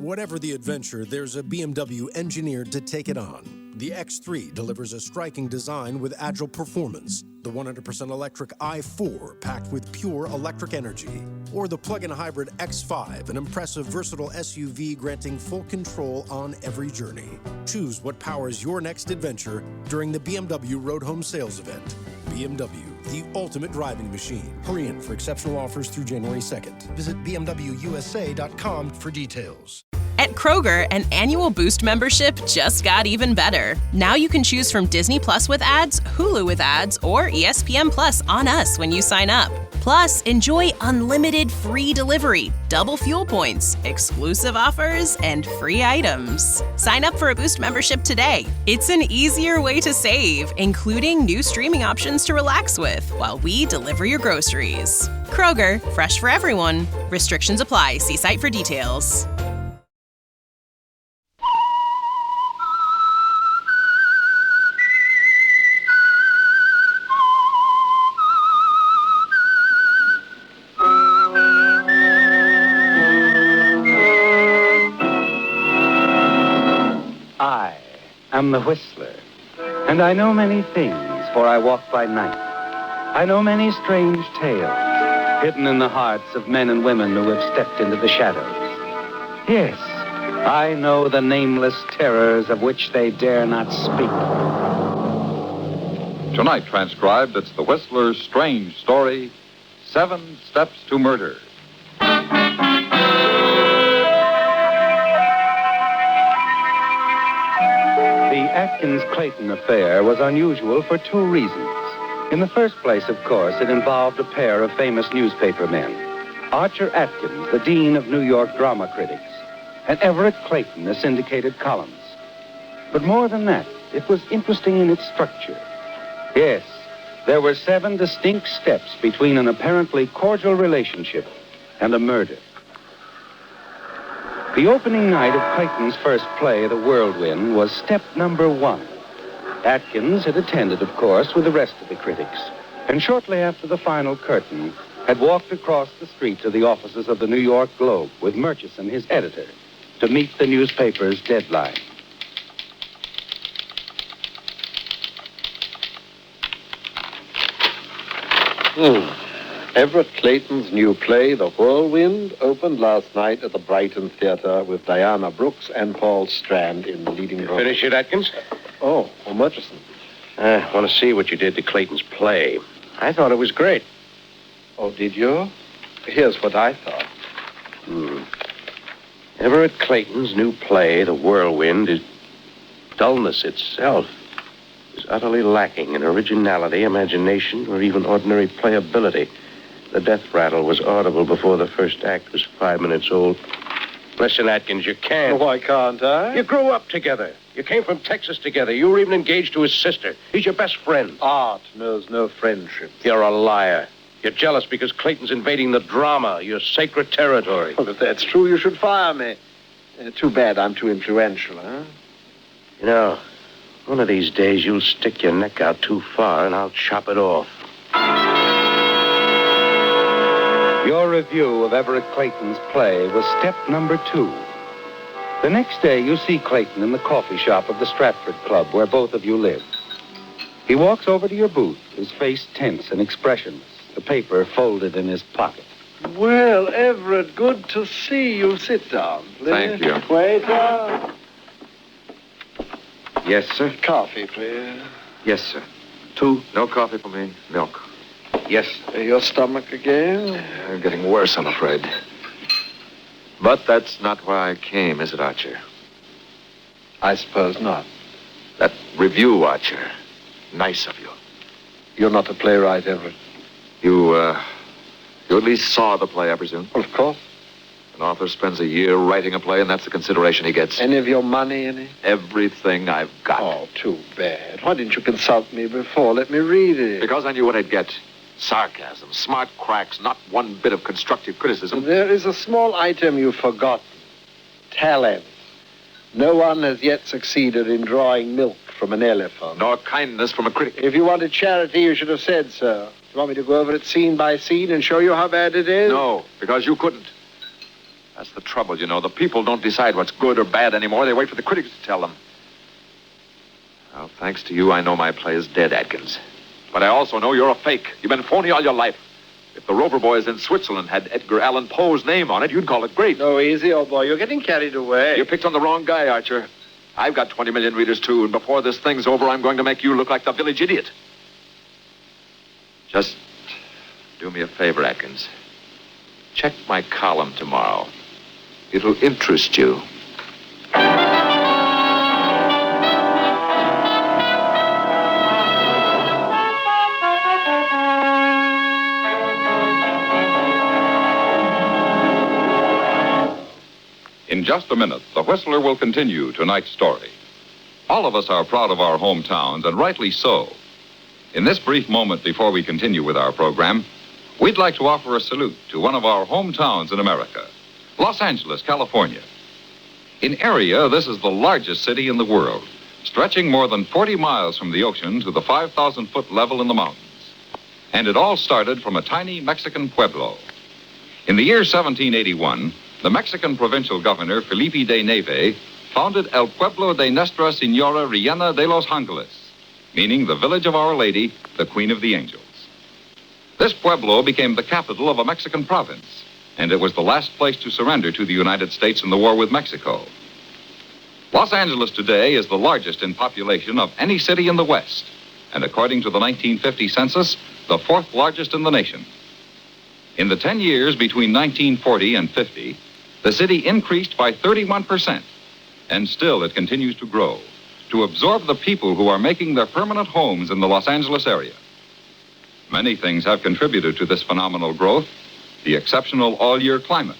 Whatever the adventure, there's a BMW engineered to take it on. The X3 delivers a striking design with agile performance. The 100% electric i4 packed with pure electric energy. Or the plug-in hybrid X5, an impressive, versatile SUV granting full control on every journey. Choose what powers your next adventure during the BMW Road Home Sales Event. BMW, the ultimate driving machine. Hurry in for exceptional offers through January 2nd. Visit bmwusa.com for details. At Kroger, an annual Boost membership just got even better. Now you can choose from Disney Plus with ads, Hulu with ads, or ESPN Plus on us when you sign up. Plus, enjoy unlimited free delivery, double fuel points, exclusive offers, and free items. Sign up for a Boost membership today. It's an easier way to save, including new streaming options to relax with while we deliver your groceries. Kroger, fresh for everyone. Restrictions apply. See site for details. I'm the Whistler, and I know many things, for I walk by night. I know many strange tales, hidden in the hearts of men and women who have stepped into the shadows. Yes, I know the nameless terrors of which they dare not speak. Tonight transcribed, it's the Whistler's strange story, 7 Steps to Murder. The Atkins-Clayton affair was unusual for 2 reasons. In the first place, of course, it involved a pair of famous newspaper men. Archer Atkins, the dean of New York drama critics, and Everett Clayton, the syndicated columns. But more than that, it was interesting in its structure. Yes, there were 7 distinct steps between an apparently cordial relationship and a murder. The opening night of Clayton's first play, The Whirlwind, was step number 1. Atkins had attended, of course, with the rest of the critics, and shortly after the final curtain, had walked across the street to the offices of the New York Globe with Murchison, his editor, to meet the newspaper's deadline. Everett Clayton's new play, The Whirlwind, opened last night at the Brighton Theatre with Diana Brooks and Paul Strand in the leading role. Finish it, Atkins? Oh, Murchison. I want to see what you did to Clayton's play. I thought it was great. Oh, did you? Here's what I thought. Everett Clayton's new play, The Whirlwind, is dullness itself. Is utterly lacking in originality, imagination, or even ordinary playability. The death rattle was audible before the first act was 5 minutes old. Listen, Atkins, you can't. Why can't I? You grew up together. You came from Texas together. You were even engaged to his sister. He's your best friend. Art knows no friendship. You're a liar. You're jealous because Clayton's invading the drama, your sacred territory. Well, if that's true, you should fire me. Too bad I'm too influential, huh? You know, one of these days you'll stick your neck out too far and I'll chop it off. Your review of Everett Clayton's play was step number 2. The next day, you see Clayton in the coffee shop of the Stratford Club, where both of you live. He walks over to your booth, his face tense and expressionless, the paper folded in his pocket. Well, Everett, good to see you. Sit down, please. Thank you. Waiter. Yes, sir? Coffee, please. Yes, sir. 2, no coffee for me. Milk. Yes. Your stomach again? Getting worse, I'm afraid. But that's not why I came, is it, Archer? I suppose not. That review, Archer. Nice of you. You're not a playwright, Everett. You at least saw the play, I presume? Well, of course. An author spends a year writing a play, and that's the consideration he gets. Any of your money in it? Everything I've got. Oh, too bad. Why didn't you consult me before? Let me read it. Because I knew what I'd get. Sarcasm, smart cracks, not one bit of constructive criticism. There is a small item you've forgotten. Talent. No one has yet succeeded in drawing milk from an elephant. Nor kindness from a critic. If you wanted charity, you should have said so. Do you want me to go over it scene by scene and show you how bad it is? No, because you couldn't. That's the trouble, you know. The people don't decide what's good or bad anymore. They wait for the critics to tell them. Well, thanks to you, I know my play is dead, Atkins. But I also know you're a fake. You've been phony all your life. If the Rover Boys in Switzerland had Edgar Allan Poe's name on it, you'd call it great. No, easy, old boy. You're getting carried away. You picked on the wrong guy, Archer. I've got 20 million readers, too, and before this thing's over, I'm going to make you look like the village idiot. Just do me a favor, Atkins. Check my column tomorrow. It'll interest you. In just a minute, the Whistler will continue tonight's story. All of us are proud of our hometowns, and rightly so. In this brief moment before we continue with our program, we'd like to offer a salute to one of our hometowns in America, Los Angeles, California. In area, this is the largest city in the world, stretching more than 40 miles from the ocean to the 5,000-foot level in the mountains. And it all started from a tiny Mexican pueblo. In the year 1781, the Mexican provincial governor, Felipe de Neve, founded El Pueblo de Nuestra Senora Reina de los Angeles, meaning the village of Our Lady, the Queen of the Angels. This pueblo became the capital of a Mexican province, and it was the last place to surrender to the United States in the war with Mexico. Los Angeles today is the largest in population of any city in the West, and according to the 1950 census, the fourth largest in the nation. In the 10 years between 1940 and 50, the city increased by 31%, and still it continues to grow, to absorb the people who are making their permanent homes in the Los Angeles area. Many things have contributed to this phenomenal growth: the exceptional all-year climate,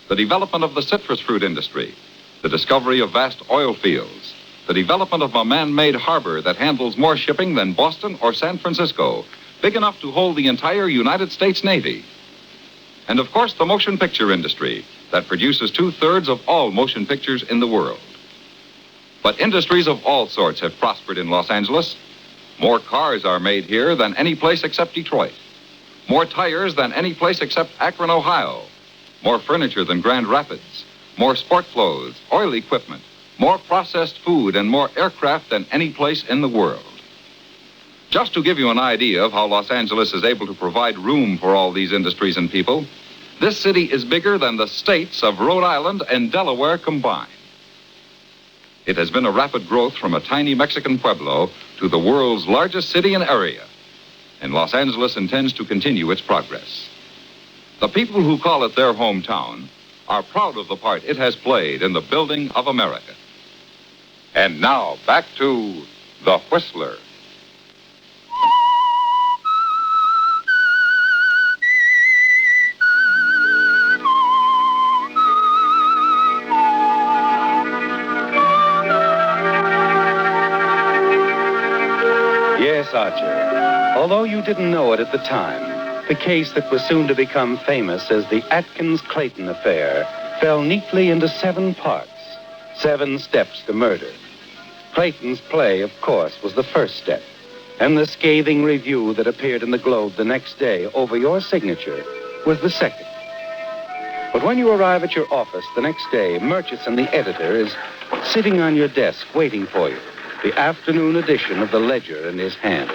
the development of the citrus fruit industry, the discovery of vast oil fields, the development of a man-made harbor that handles more shipping than Boston or San Francisco, big enough to hold the entire United States Navy. And of course, the motion picture industry that produces 2/3 of all motion pictures in the world. But industries of all sorts have prospered in Los Angeles. More cars are made here than any place except Detroit. More tires than any place except Akron, Ohio. More furniture than Grand Rapids. More sport clothes, oil equipment, more processed food, and more aircraft than any place in the world. Just to give you an idea of how Los Angeles is able to provide room for all these industries and people, this city is bigger than the states of Rhode Island and Delaware combined. It has been a rapid growth from a tiny Mexican pueblo to the world's largest city and area, and Los Angeles intends to continue its progress. The people who call it their hometown are proud of the part it has played in the building of America. And now, back to The Whistler. Yes, Archer. Although you didn't know it at the time, the case that was soon to become famous as the Atkins-Clayton affair fell neatly into 7 parts, 7 steps to murder. Clayton's play, of course, was the first step, and the scathing review that appeared in the Globe the next day over your signature was the second. But when you arrive at your office the next day, Murchison, the editor, is sitting on your desk waiting for you, the afternoon edition of the Ledger in his hand.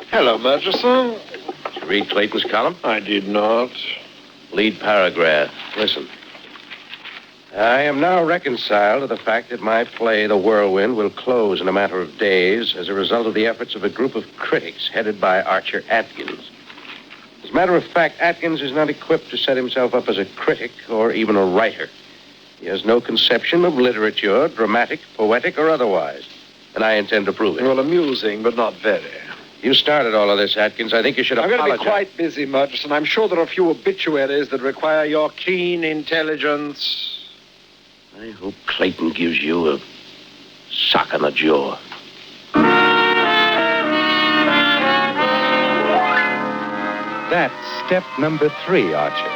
Hello, Murchison. Did you read Clayton's column? I did not. Lead paragraph. Listen. I am now reconciled to the fact that my play, The Whirlwind, will close in a matter of days as a result of the efforts of a group of critics headed by Archer Atkins. As a matter of fact, Atkins is not equipped to set himself up as a critic or even a writer. He has no conception of literature, dramatic, poetic, or otherwise. And I intend to prove it. Well, amusing, but not very. You started all of this, Atkins. I think you should I'm apologize. going to be quite busy, Murchison. I'm sure there are a few obituaries that require your keen intelligence. I hope Clayton gives you a sock on the jaw. That's step number 3, Archer.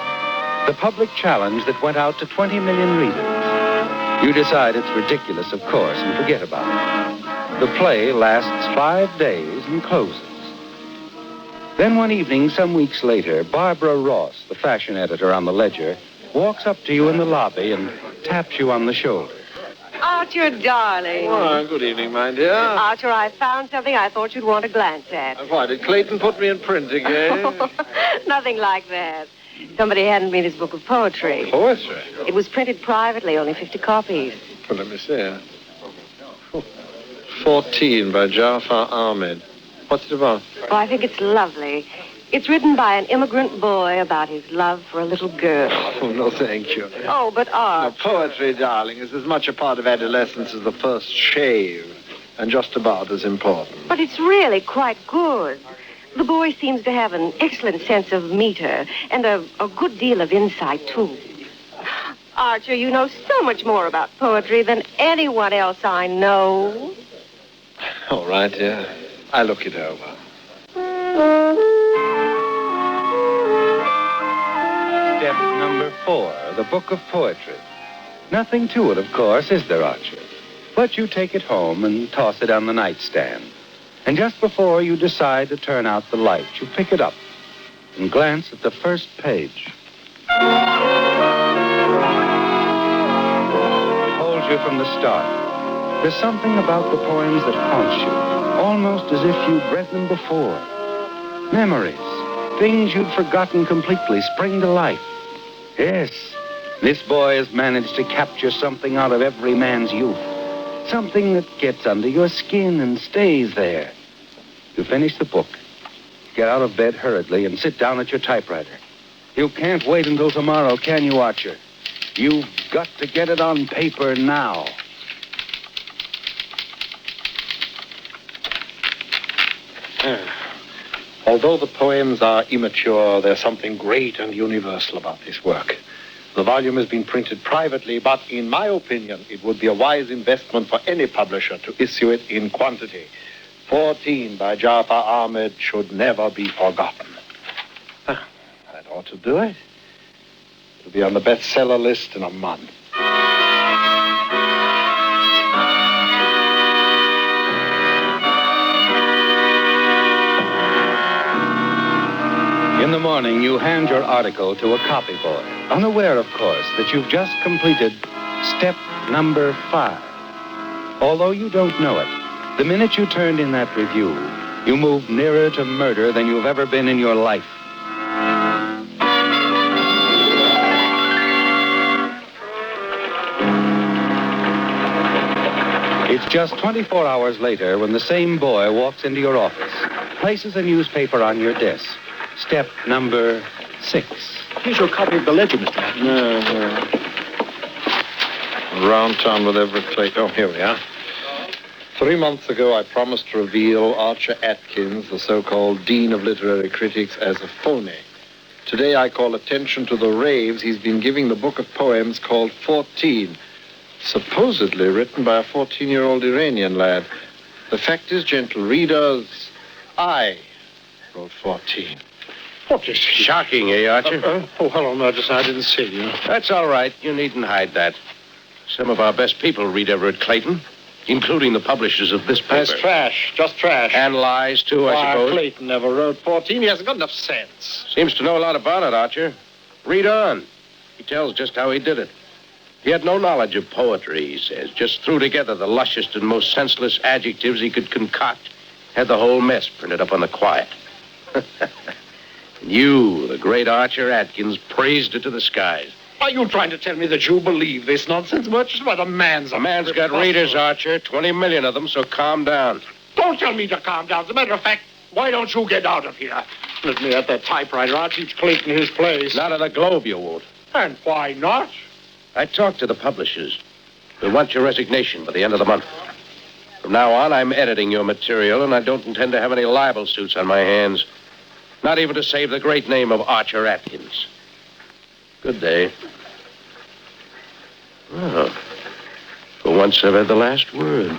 The public challenge that went out to 20 million readers. You decide it's ridiculous, of course, and forget about it. The play lasts 5 days and closes. Then one evening, some weeks later, Barbara Ross, the fashion editor on the Ledger, walks up to you in the lobby and taps you on the shoulder. Archer, darling. Oh, good evening, my dear. Archer, I found something I thought you'd want to glance at. Why, did Clayton put me in print again? Nothing like that. Somebody handed me this book of poetry. Poetry? It was printed privately, only 50 copies. Well, let me see. 14 by Jafar Ahmed. What's it about? Oh, I think it's lovely. It's written by an immigrant boy about his love for a little girl. Oh, no, thank you. Oh, but Now, Art. poetry, darling, is as much a part of adolescence as the first shave, and just about as important. But it's really quite good. The boy seems to have an excellent sense of meter and a good deal of insight, too. Archer, you know so much more about poetry than anyone else I know. All right, yeah. I'll look it over. Step number 4, the book of poetry. Nothing to it, of course, is there, Archer? But you take it home and toss it on the nightstand. And just before you decide to turn out the light, you pick it up and glance at the first page. It holds you from the start. There's something about the poems that haunts you, almost as if you've read them before. Memories, things you'd forgotten completely, spring to life. Yes, this boy has managed to capture something out of every man's youth. Something that gets under your skin and stays there. You finish the book, get out of bed hurriedly, and sit down at your typewriter. You can't wait until tomorrow, can you, Archer? You've got to get it on paper now. Although the poems are immature, there's something great and universal about this work. The volume has been printed privately, but in my opinion, it would be a wise investment for any publisher to issue it in quantity. 14 by Jafar Ahmed should never be forgotten. That ought to do it. It'll be on the bestseller list in a month. In the morning, you hand your article to a copy boy, unaware, of course, that you've just completed step number 5. Although you don't know it, the minute you turned in that review, you moved nearer to murder than you've ever been in your life. It's just 24 hours later when the same boy walks into your office, places a newspaper on your desk. Step number 6. Here's your copy of the ledger, Mr. Atkins. No. Round town with Everett Clayton. Oh, here we are. 3 months ago, I promised to reveal Archer Atkins, the so-called Dean of Literary Critics, as a phony. Today, I call attention to the raves he's been giving the book of poems called 14, supposedly written by a 14-year-old Iranian lad. The fact is, gentle readers, I wrote 14. What is shocking, eh, Archer? Oh, hello, Murchison. I didn't see you. That's all right. You needn't hide that. Some of our best people read Everett Clayton, including the publishers of this paper. That's trash. Just trash. And lies, too, I suppose. Clayton never wrote 14. He hasn't got enough sense. Seems to know a lot about it, Archer. Read on. He tells just how he did it. He had no knowledge of poetry, he says. Just threw together the lushest and most senseless adjectives he could concoct. Had the whole mess printed up on the quiet. You, the great Archer Atkins, praised it to the skies. Are you trying to tell me that you believe this nonsense, Murchison? What a man's got readers, Archer. 20 million of them, so calm down. Don't tell me to calm down. As a matter of fact, why don't you get out of here? Let me at that typewriter. I'll teach Clayton his place. Not in the Globe, you won't. And why not? I talked to the publishers. We want your resignation by the end of the month. From now on, I'm editing your material, and I don't intend to have any libel suits on my hands. Not even to save the great name of Archer Atkins. Good day. Oh, for once I've had the last word.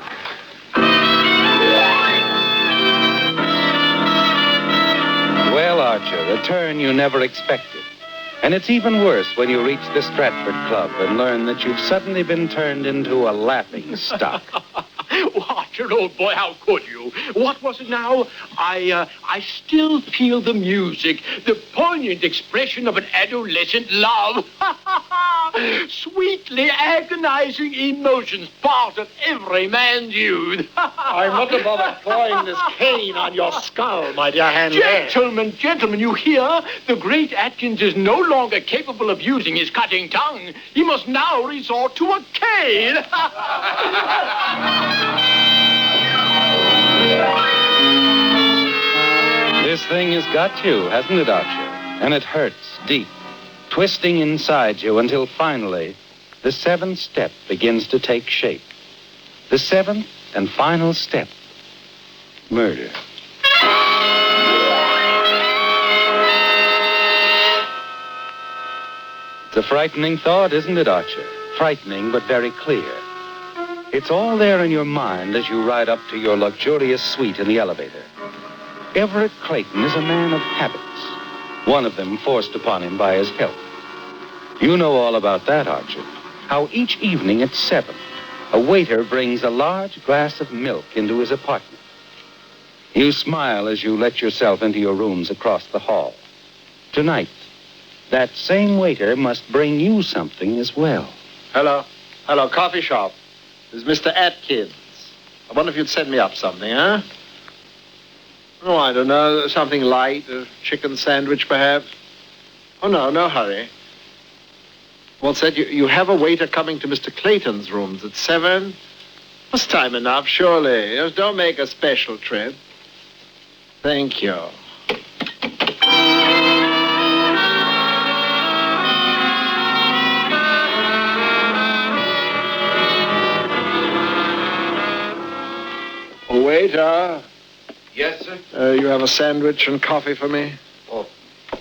Well, Archer, a turn you never expected. And it's even worse when you reach the Stratford Club and learn that you've suddenly been turned into a laughing stock. Archer, old boy, how could you? What was it now? I still feel the music, the poignant expression of an adolescent love. Sweetly agonizing emotions, part of every man's youth. I'm not above throwing this cane on your skull, my dear Henry. Gentlemen, you hear? The great Atkins is no longer capable of using his cutting tongue. He must now resort to a cane. This thing has got you, hasn't it, Archer? And it hurts deep, twisting inside you until finally the seventh step begins to take shape. The seventh and final step, murder. It's a frightening thought, isn't it, Archer? Frightening, but very clear. It's all there in your mind as you ride up to your luxurious suite in the elevator. Everett Clayton is a man of habits, one of them forced upon him by his health. You know all about that, Archer. How each evening at 7, a waiter brings a large glass of milk into his apartment. You smile as you let yourself into your rooms across the hall. Tonight, that same waiter must bring you something as well. Hello, coffee shop. This is Mr. Atkins. I wonder if you'd send me up something, huh? Oh, I don't know, something light, a chicken sandwich, perhaps. Oh, no hurry. What's that? You have a waiter coming to Mr. Clayton's rooms at 7? It's time enough, surely. Just don't make a special trip. Thank you. Waiter. Yes, sir? You have a sandwich and coffee for me? Oh,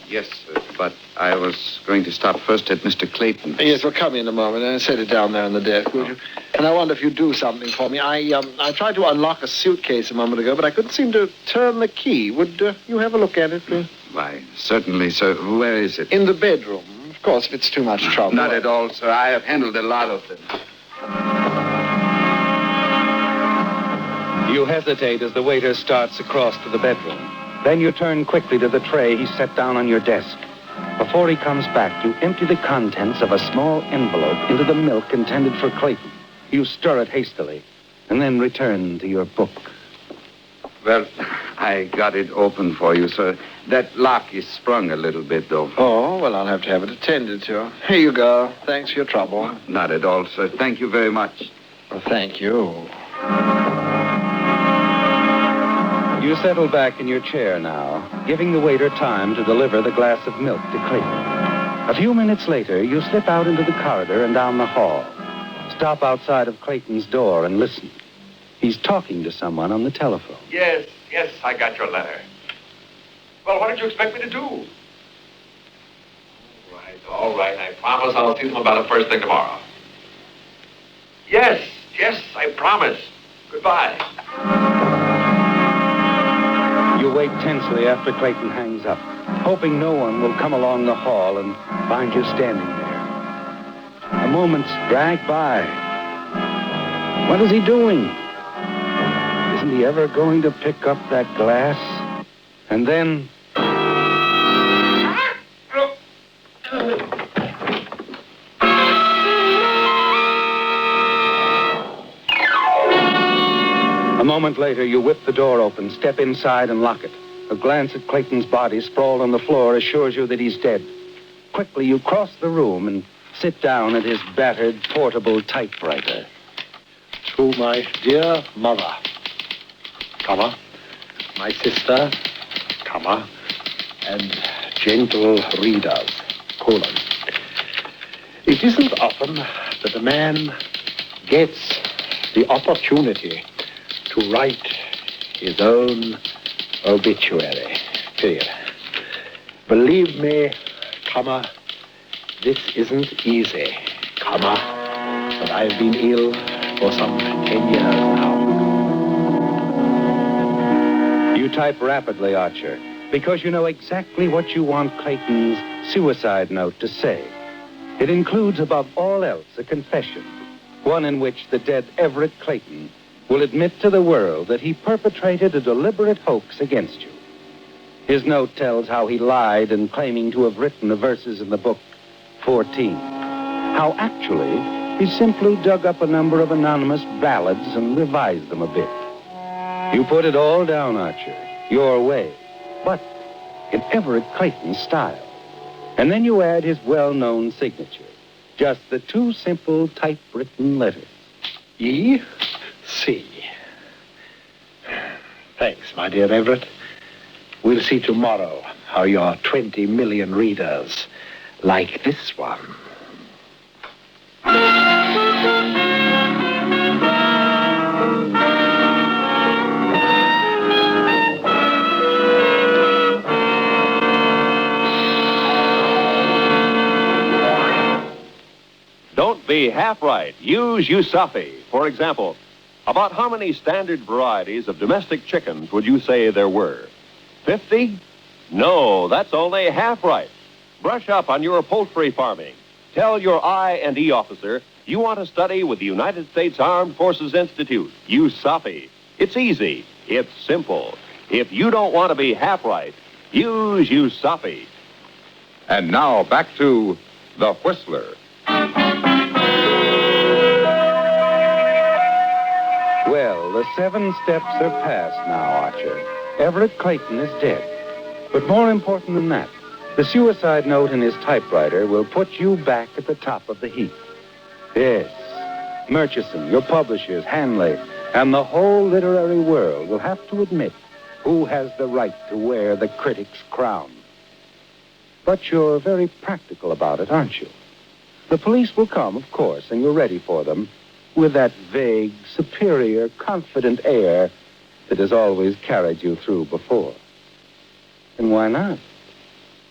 yes, sir. But I was going to stop first at Mr. Clayton. Yes, well, come in a moment and set it down there on the desk, would you? And I wonder if you'd do something for me. I tried to unlock a suitcase a moment ago, but I couldn't seem to turn the key. Would you have a look at it, please? Why, certainly, sir. Where is it? In the bedroom. Of course, if it's too much trouble. Not at all, sir. I have handled a lot of them. You hesitate as the waiter starts across to the bedroom. Then you turn quickly to the tray he set down on your desk. Before he comes back, you empty the contents of a small envelope into the milk intended for Clayton. You stir it hastily, and then return to your book. Well, I got it open for you, sir. That lock is sprung a little bit, though. Oh, well, I'll have to have it attended to. Here you go. Thanks for your trouble. Not at all, sir. Thank you very much. Well, thank you. You settle back in your chair now, giving the waiter time to deliver the glass of milk to Clayton. A few minutes later, you slip out into the corridor and down the hall. Stop outside of Clayton's door and listen. He's talking to someone on the telephone. Yes, I got your letter. Well, what did you expect me to do? All right, I promise I'll see them about the first thing tomorrow. Yes, I promise. Goodbye. You wait tensely after Clayton hangs up, hoping no one will come along the hall and find you standing there. The moments drag by. What is he doing? Isn't he ever going to pick up that glass? And then... A moment later, you whip the door open, step inside, and lock it. A glance at Clayton's body sprawled on the floor assures you that he's dead. Quickly, you cross the room and sit down at his battered portable typewriter. To my dear mother, comma, my sister, comma, and gentle readers, colon. It isn't often that a man gets the opportunity to write his own obituary, period. Believe me, comma, this isn't easy, comma, but I've been ill for some 10 years now. You type rapidly, Archer, because you know exactly what you want Clayton's suicide note to say. It includes, above all else, a confession, one in which the dead Everett Clayton will admit to the world that he perpetrated a deliberate hoax against you. His note tells how he lied in claiming to have written the verses in the book 14. How actually he simply dug up a number of anonymous ballads and revised them a bit. You put it all down, Archer, your way, but in Everett Clayton's style. And then you add his well-known signature. Just the two simple typewritten letters. E.C. Thanks, my dear Everett. We'll see tomorrow how your 20 million readers like this one. Don't be half right. Use Usafi. For example, about how many standard varieties of domestic chickens would you say there were? 50? No, that's only half right. Brush up on your poultry farming. Tell your I&E officer you want to study with the United States Armed Forces Institute, Usafi. It's easy. It's simple. If you don't want to be half right, use Usafi. And now back to The Whistler. Well, the 7 steps are past now, Archer. Everett Clayton is dead. But more important than that, the suicide note in his typewriter will put you back at the top of the heap. Yes, Murchison, your publishers, Hanley, and the whole literary world will have to admit who has the right to wear the critic's crown. But you're very practical about it, aren't you? The police will come, of course, and you're ready for them, with that vague, superior, confident air that has always carried you through before. And why not?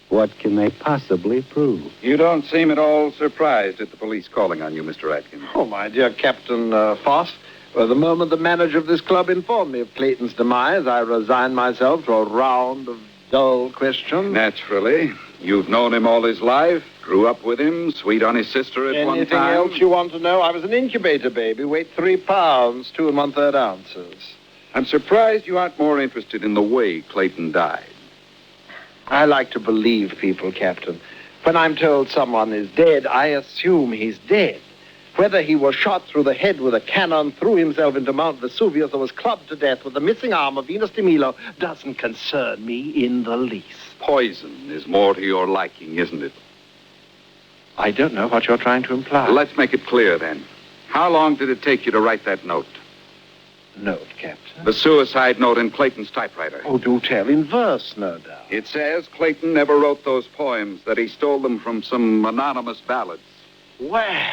What can they possibly prove? You don't seem at all surprised at the police calling on you, Mr. Atkins. Oh, my dear Captain Foss, the moment the manager of this club informed me of Clayton's demise, I resigned myself to a round of dull questions. Naturally. You've known him all his life, grew up with him, sweet on his sister at one time. Anything else you want to know? I was an incubator baby, weighed 3 pounds, 2 1/3 ounces. I'm surprised you aren't more interested in the way Clayton died. I like to believe people, Captain. When I'm told someone is dead, I assume he's dead. Whether he was shot through the head with a cannon, threw himself into Mount Vesuvius, or was clubbed to death with the missing arm of Venus de Milo doesn't concern me in the least. Poison is more to your liking, isn't it? I don't know what you're trying to imply. Let's make it clear, then. How long did it take you to write that note? Note, Captain? The suicide note in Clayton's typewriter. Oh, do tell. In verse, no doubt. It says Clayton never wrote those poems, that he stole them from some anonymous ballads. Well,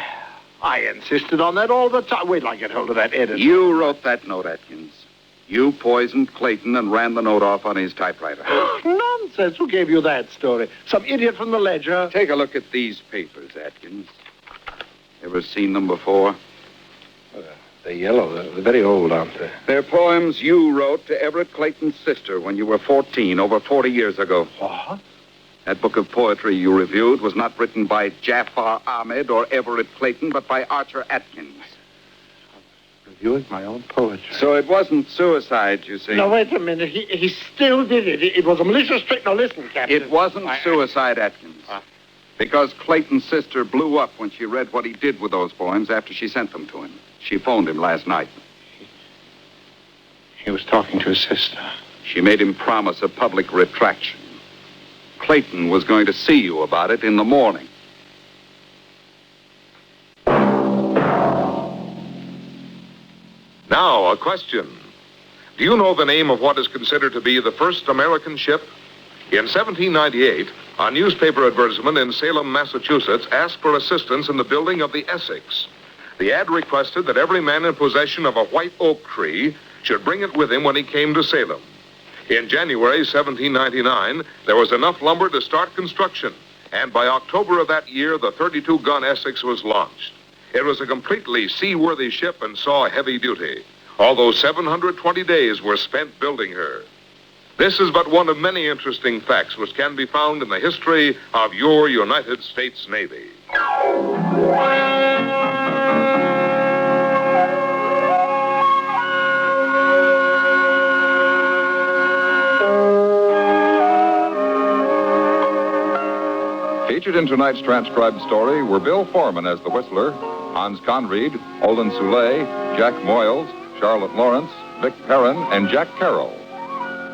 I insisted on that all the time. Wait till I get hold of that editor. You wrote that note, Atkins. You poisoned Clayton and ran the note off on his typewriter. Nonsense. Who gave you that story? Some idiot from the Ledger? Take a look at these papers, Atkins. Ever seen them before? They're yellow. They're very old, aren't they? They're poems you wrote to Everett Clayton's sister when you were 14, over 40 years ago. What? That book of poetry you reviewed was not written by Jafar Ahmed or Everett Clayton, but by Archer Atkins. Reviewing my own poetry. So it wasn't suicide, you see. No, wait a minute. He still did it. It was a malicious trick. Now, listen, Captain. It wasn't suicide, Atkins. Because Clayton's sister blew up when she read what he did with those poems after she sent them to him. She phoned him last night. He was talking to his sister. She made him promise a public retraction. Clayton was going to see you about it in the morning. Now, a question. Do you know the name of what is considered to be the first American ship? In 1798, a newspaper advertisement in Salem, Massachusetts, asked for assistance in the building of the Essex. The ad requested that every man in possession of a white oak tree should bring it with him when he came to Salem. In January 1799, there was enough lumber to start construction, and by October of that year, the 32-gun Essex was launched. It was a completely seaworthy ship and saw heavy duty, although 720 days were spent building her. This is but one of many interesting facts which can be found in the history of your United States Navy. Featured in tonight's transcribed story were Bill Foreman as the Whistler, Hans Conried, Olin Soule, Jack Moyles, Charlotte Lawrence, Vic Perrin, and Jack Carroll.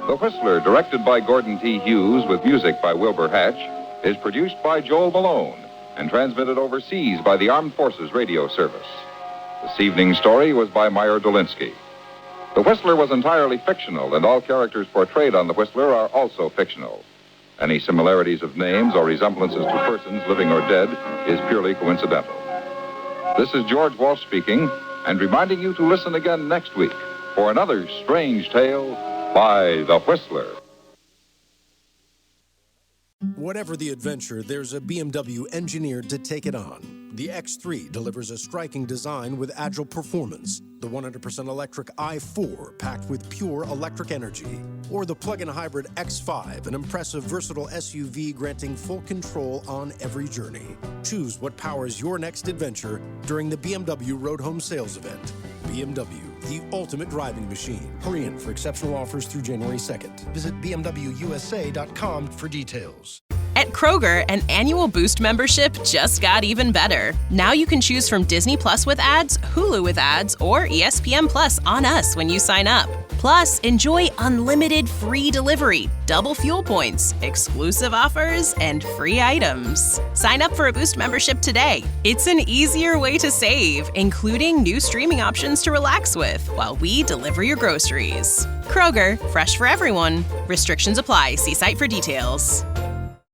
The Whistler, directed by Gordon T. Hughes with music by Wilbur Hatch, is produced by Joel Malone and transmitted overseas by the Armed Forces Radio Service. This evening's story was by Meyer Dolinsky. The Whistler was entirely fictional, and all characters portrayed on The Whistler are also fictional. Any similarities of names or resemblances to persons living or dead is purely coincidental. This is George Walsh speaking, and reminding you to listen again next week for another strange tale by The Whistler. Whatever the adventure, there's a BMW engineered to take it on. The X3 delivers a striking design with agile performance. The 100% electric i4 packed with pure electric energy. Or the plug-in hybrid X5, an impressive, versatile SUV granting full control on every journey. Choose what powers your next adventure during the BMW Road Home Sales Event. BMW, the ultimate driving machine. Hurry in for exceptional offers through January 2nd. Visit bmwusa.com for details. At Kroger, an annual Boost membership just got even better. Now you can choose from Disney Plus with ads, Hulu with ads, or ESPN Plus on us when you sign up. Plus, enjoy unlimited free delivery, double fuel points, exclusive offers, and free items. Sign up for a Boost membership today. It's an easier way to save, including new streaming options to relax with while we deliver your groceries. Kroger, fresh for everyone. Restrictions apply. See site for details.